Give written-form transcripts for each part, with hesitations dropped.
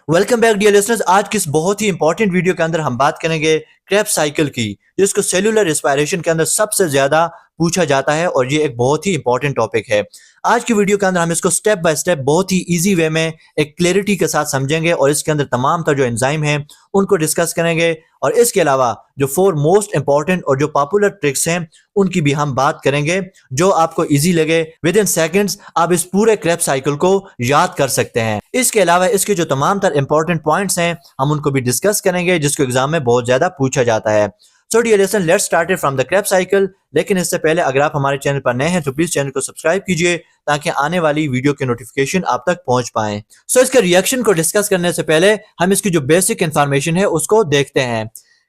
Welcome back dear listeners. आज की इस बहुत ही इंपॉर्टेंट वीडियो के अंदर हम बात करेंगे क्रेब्स साइकिल की, जिसको सेलुलर रेस्पिरेशन के अंदर सबसे ज्यादा पूछा जाता है और ये एक बहुत ही इंपॉर्टेंट टॉपिक है। आज की वीडियो के अंदर हम इसको स्टेप बाय स्टेप बहुत ही इजी वे में एक क्लैरिटी के साथ समझेंगे और इसके अंदर तमाम तरह जो एंजाइम हैं उनको डिस्कस करेंगे और इसके अलावा जो 4 मोस्ट इंपॉर्टेंट और जो पॉपुलर ट्रिक्स हैं उनकी भी हम बात करेंगे, जो आपको इजी लगे। विद इन सेकेंड्स आप इस पूरे क्रेब्स साइकिल को याद कर सकते हैं। इसके अलावा इसके जो तमाम तर इंपॉर्टेंट पॉइंट्स हैं हम उनको भी डिस्कस करेंगे, जिसको एग्जाम में बहुत ज्यादा पूछा जाता है। So dear listen, let's start it from the Krebs cycle. लेकिन इससे पहले अगर आप हमारे चैनल पर नए हैं तो प्लीज चैनल को सब्सक्राइब कीजिए ताकि आने वाली वीडियो के नोटिफिकेशन आप तक पहुंच पाए। सो इसके रिएक्शन को डिस्कस करने से पहले हम इसकी जो बेसिक इंफॉर्मेशन है उसको देखते हैं।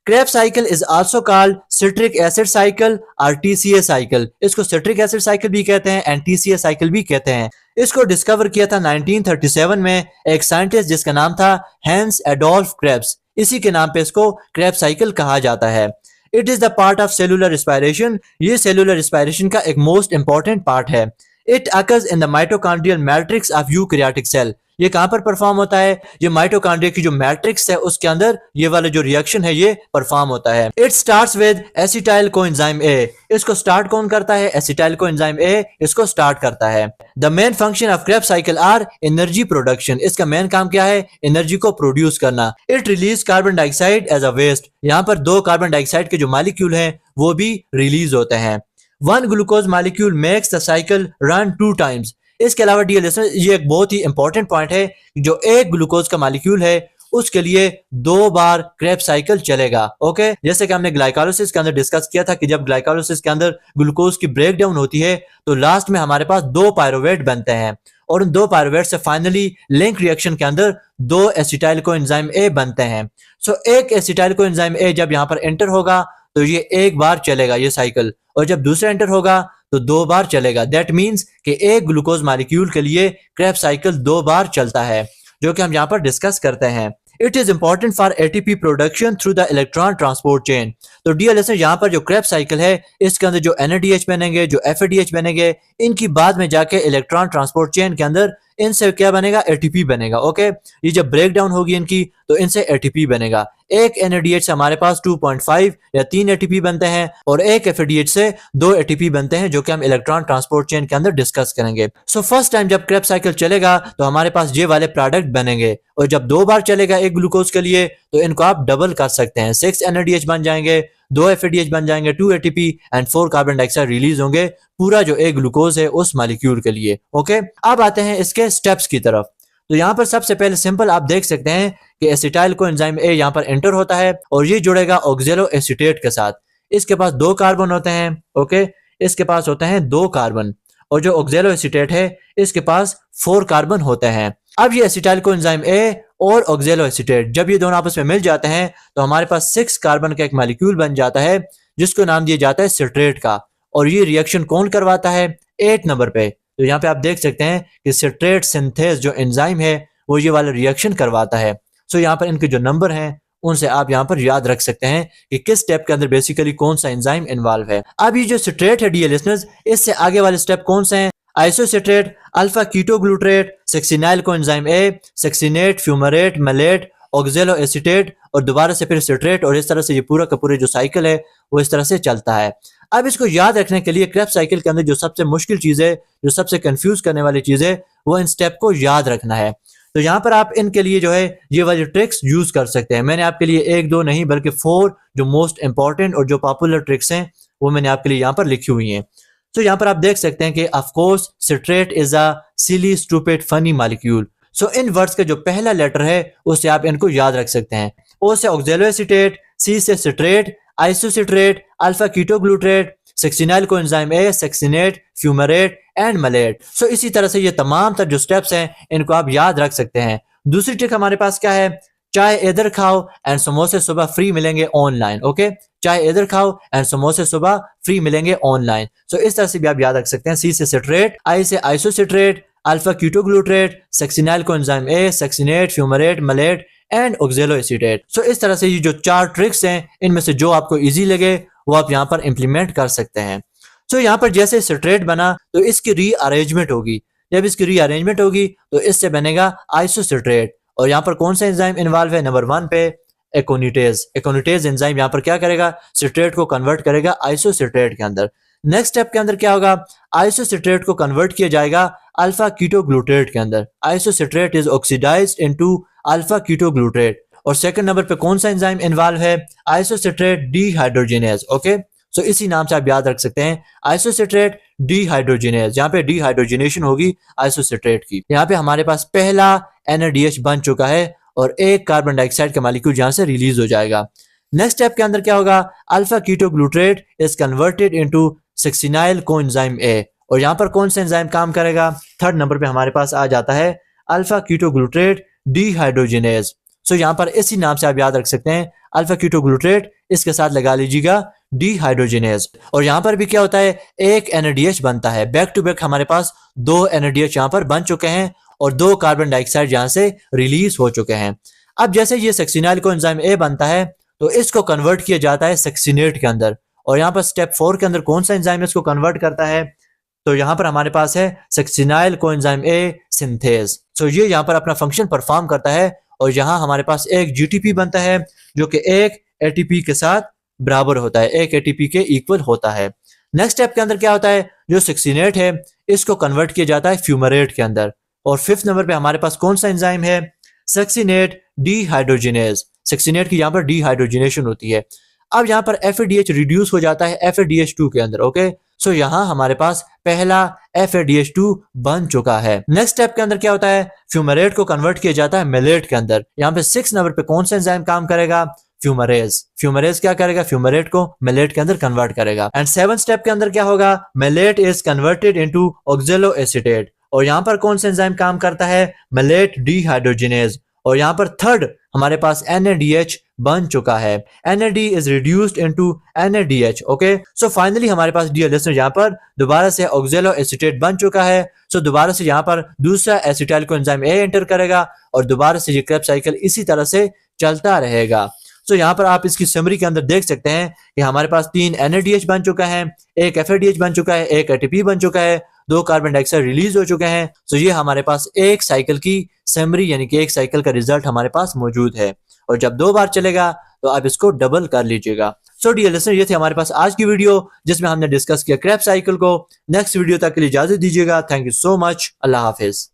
Krebs cycle is also called citric acid cycle और टीसीए साइकिल। इसको सिट्रिक एसिड साइकिल भी कहते हैं एंड टीसीए साइकिल भी कहते हैं। इसको डिस्कवर किया था 1937 में एक साइंटिस्ट जिसका नाम था हैंस एडोल्फ क्रेब्स। इसी के नाम पे इसको क्रेब्स साइकिल कहा जाता है। It is the part of cellular respiration. ये सेलुलर रेस्पिरेशन का एक मोस्ट इंपॉर्टेंट पार्ट है। It occurs in the mitochondrial matrix of eukaryotic cell. ये कहां पर परफॉर्म होता है? ये माइटोकॉन्ड्रिया की जो मैट्रिक्स है उसके अंदर ये वाला जो रिएक्शन है ये परफॉर्म होता है। It starts with acetyl coenzyme A. इसको स्टार्ट कौन करता है? एसिटाइल कोएंजाइम ए इसको स्टार्ट करता है। The main function of Krebs cycle are energy production. इसका मेन काम क्या है? एनर्जी को प्रोड्यूस करना। It release carbon dioxide as a waste. यहाँ पर 2 कार्बन डाइऑक्साइड के जो मालिक्यूल हैं वो भी रिलीज होते हैं। 1 glucose molecule makes the cycle run 2 times. इसके अलावा डियर लिसनर्स, ये एक बहुत ही इंपॉर्टेंट पॉइंट है, जो एक ग्लूकोज का मालिक्यूल है उसके लिए 2 बार क्रेब्स साइकिल चलेगा। ओके, जैसे कि हमने ग्लाइकोलाइसिस के अंदर डिस्कस किया था कि जब ग्लाइकोलाइसिस के अंदर ग्लूकोज की ब्रेक डाउन होती है तो लास्ट में हमारे पास 2 पायरुवेट बनते हैं और उन 2 पायरुवेट से फाइनली लिंक रिएक्शन के अंदर 2 एसिटाइल कोएंजाइम ए बनते हैं। सो एक एसिटाइल कोएंजाइम ए जब यहाँ पर एंटर होगा तो ये एक बार चलेगा ये साइकिल, और जब दूसरा एंटर होगा तो 2 बार चलेगा। दैट मीन्स कि एक ग्लूकोज मॉलिक्यूल के लिए क्रेब्स साइकिल 2 बार चलता है, जो कि हम यहाँ पर डिस्कस करते हैं। It is important for ATP production through the electron transport chain. तो डियर लिसनर, यहाँ पर जो क्रेब्स साइकिल है इसके अंदर जो एनएडीएच बनेंगे, जो एफएडीएच बनेंगे, इनकी बाद में जाके इलेक्ट्रॉन ट्रांसपोर्ट चेन के अंदर इनसे क्या बनेगा? एटीपी बनेगा। ओके, ये जब ब्रेक डाउन होगी इनकी तो इनसे एटीपी बनेगा। एक एनएडीएच से हमारे पास 2.5 या 3 एटीपी बनते हैं और एक एफएडीएच से 2 एटीपी बनते हैं, जो कि हम इलेक्ट्रॉन ट्रांसपोर्ट चेन के अंदर डिस्कस करेंगे। सो फर्स्ट टाइम जब क्रेब्स साइकिल चलेगा तो हमारे पास ये वाले प्रोडक्ट बनेंगे, और जब 2 बार चलेगा एक ग्लूकोज के लिए तो इनको आप डबल कर सकते हैं। 6 एनएडीएच बन जाएंगे, 2 एफएडीएच बन जाएंगे, 2 ATP and 4 carbon dioxide release होंगे पूरा जो एक ग्लूकोज है उस मॉलिक्यूल के लिए। ओके, अब आते हैं इसके स्टेप्स की तरफ। तो यहाँ पर सबसे पहले सिंपल आप देख सकते हैं कि एसिटाइल कोएंजाइम ए यहाँ पर एंटर होता है और ये जुड़ेगा ऑक्जेलो एसीटेट के साथ। इसके पास 2 कार्बन होते हैं। ओके, इसके पास होते हैं 2 कार्बन, और जो ऑक्जेलो एसीटेट है इसके पास 4 कार्बन होते हैं। अब ये एसिटाइल कोएंजाइम ए और ऑक्जेलो एसीटेट जब ये दोनों आपस में मिल जाते हैं तो हमारे पास 6 कार्बन का एक मॉलिक्यूल बन जाता है, जिसको नाम दिया जाता है सिट्रेट का। और ये रिएक्शन कौन करवाता है? 8 नंबर पे। तो यहाँ पे आप देख सकते हैं कि सिट्रेट सिंथेज जो एंजाइम है वो ये वाला रिएक्शन करवाता है। सो यहाँ पर इनके जो नंबर हैं उनसे आप यहाँ पर याद रख सकते हैं कि किस स्टेप के अंदर बेसिकली कौन सा एंजाइम इन्वॉल्व है। अब ये जो सिट्रेट है डियर लिसनर्स, इससे आगे वाले स्टेप कौन से हैं? Isocitrate, alpha ketoglutarate, succinyl coenzyme A, succinate, fumarate, malate, oxaloacetate और दोबारा से फिर सिट्रेट, और इस तरह से ये पूरा का पूरा जो साइकिल है वो इस तरह से चलता है। अब इसको याद रखने के लिए क्रेब्स साइकिल के अंदर जो सबसे मुश्किल चीज है, जो सबसे कंफ्यूज करने वाली चीज है, वो इन स्टेप को याद रखना है। तो यहाँ पर आप इनके लिए जो है ये वाली ट्रिक्स यूज कर सकते हैं। मैंने आपके लिए 1-2 नहीं बल्कि 4 जो मोस्ट इंपॉर्टेंट और जो पॉपुलर ट्रिक्स हैं वो मैंने आपके लिए यहाँ पर लिखी हुई हैं। तो यहाँ पर आप देख सकते हैं कि of course citrate is a silly stupid funny molecule. So in words का जो पहला लेटर है उससे आप इनको याद रख सकते हैं। ओ से ऑक्जेलो एसीटेट, सी से citrate, isocitrate, alpha ketoglutarate, succinyl coenzyme A, succinate, fumarate and malate. So इसी तरह से ये तमाम तर जो स्टेप्स हैं इनको आप याद रख सकते हैं। दूसरी ट्रिक हमारे पास क्या है? चाय इधर खाओ एंड समोसे सुबह फ्री मिलेंगे ऑनलाइन। ओके, चाय इधर खाओ एंड समोसे सुबह फ्री मिलेंगे ऑनलाइन। सो इस तरह से भी आप याद रख सकते हैं। सी से सिट्रेट, आई से isocitrate, alpha ketoglutarate, succinyl coenzyme A, succinate, fumarate, malate and oxaloacetate. So इस तरह से ये जो 4 ट्रिक्स हैं इनमें से जो आपको इजी लगे वो आप यहाँ पर इंप्लीमेंट कर सकते हैं। सो यहाँ पर जैसे सिट्रेट बना तो इसकी रीअरेंजमेंट होगी। जब इसकी रीअरेंजमेंट होगी तो इससे बनेगा आइसोसिट्रेट, और यहाँ पर कौन सा एंजाइम इन्वॉल्व है? नंबर 1 पे एकोनिटेज। एकोनिटेज एंजाइम यहाँ पर क्या करेगा? सिट्रेट को कन्वर्ट करेगा आइसोसिट्रेट के अंदर। नेक्स्ट स्टेप के अंदर क्या होगा? आइसोसिट्रेट को कन्वर्ट किया जाएगा अल्फा कीटोग्लूटेट के अंदर। Isocitrate is oxidised into alpha ketoglutarate. और सेकंड नंबर पे कौन सा एंजाइम इन्वॉल्व है? Isocitrate dehydrogenase. ओके, सो इसी नाम से आप याद रख सकते हैं, आइसोसिट्रेट डीहाइड्रोजिनेज। यहाँ पे डीहाइड्रोजिनेशन होगी आइसोसिट्रेट की। यहाँ पे हमारे पास पहला NADH बन चुका है और एक कार्बन डाइऑक्साइड का मॉलिक्यूल यहाँ से रिलीज हो जाएगा। नेक्स्ट स्टेप के अंदर क्या होगा? Alpha ketoglutarate is converted into succinyl coenzyme A। और यहाँ पर कौन सा एंजाइम काम करेगा? थर्ड नंबर पे हमारे पास आ जाता है अल्फा कीटोग्लूटेट डीहाइड्रोजिनेज। सो यहाँ पर इसी नाम से आप याद रख सकते हैं, अल्फा कीटोग्लूटेट, इसके साथ लगा लीजिएगा डीहाइड्रोजिनेज। और यहाँ पर भी क्या होता है? एक NADH बनता है। बैक टू बैक हमारे पास 2 NADH यहाँ पर बन चुके हैं और 2 कार्बन डाइऑक्साइड यहाँ से रिलीज हो चुके हैं। अब जैसे ये सक्सिनाइल कोएंजाइम A बनता है तो इसको कन्वर्ट किया जाता है सक्सिनेट के अंदर। और यहाँ पर स्टेप 4 के अंदर कौन सा एंजाइम इसको कन्वर्ट करता है? तो यहाँ पर हमारे पास है सक्सिनाइल कोएंजाइम A सिंथेज। सो ये यहाँ पर अपना फंक्शन परफॉर्म करता है और यहाँ हमारे पास एक GTP बनता है जो कि एक ATP के साथ बराबर होता है, एक ATP के इक्वल होता है। नेक्स्ट स्टेप के अंदर क्या होता है? जो सक्सिनेट है इसको कन्वर्ट किया जाता है फ्यूमरेट के अंदर। और फिफ्थ नंबर पे हमारे पास कौन सा एंजाइम है? Succinate dehydrogenase. सक्सिनेट की यहाँ पर डीहाइड्रोजिनेशन होती है। अब यहाँ पर FADH रिड्यूस हो जाता है FADH2 के अंदर। ओके, सो यहाँ हमारे पास पहला FADH2 बन चुका है। नेक्स्ट स्टेप के अंदर क्या होता है? फ्यूमरेट को कन्वर्ट किया जाता है मेलेट के अंदर। यहाँ पे 6 नंबर पे कौन सा एंजाइम काम करेगा? फ्यूमरेज। फ्यूमरेज क्या करेगा? फ्यूमरेट को मेलेट के अंदर कन्वर्ट करेगा। एंड 7 स्टेप के अंदर क्या होगा? Malate is converted into oxaloacetate. और यहाँ पर कौन सा एंजाइम काम करता है? Malate dehydrogenase. और यहाँ पर थर्ड हमारे पास NADH बन चुका है। NAD is reduced into NADH। Okay, so finally हमारे पास डियर लिसनर यहाँ पर दोबारा से ऑक्सैलोएसीटेट बन चुका है। सो दोबारा से यहाँ पर दूसरा एसिटाइल कोएंजाइम A एंटर करेगा और दोबारा से ये क्रेब्स साइकिल इसी तरह से चलता रहेगा। सो यहाँ पर आप इसकी समरी के अंदर देख सकते हैं कि हमारे पास 3 NADH बन चुका है, एक FADH बन चुका है, एक ATP बन चुका है, 2 कार्बन डाइऑक्साइड रिलीज हो चुके हैं। सो ये हमारे पास एक साइकिल की समरी यानी कि एक साइकिल का रिजल्ट हमारे पास मौजूद है। और जब 2 बार चलेगा तो आप इसको डबल कर लीजिएगा। सो डियर लिसनर, ये थे हमारे पास आज की वीडियो जिसमें हमने डिस्कस किया क्रेब्स साइकिल को। नेक्स्ट वीडियो तक के लिए इजाजत दीजिएगा। Thank you so much. Allah Hafiz.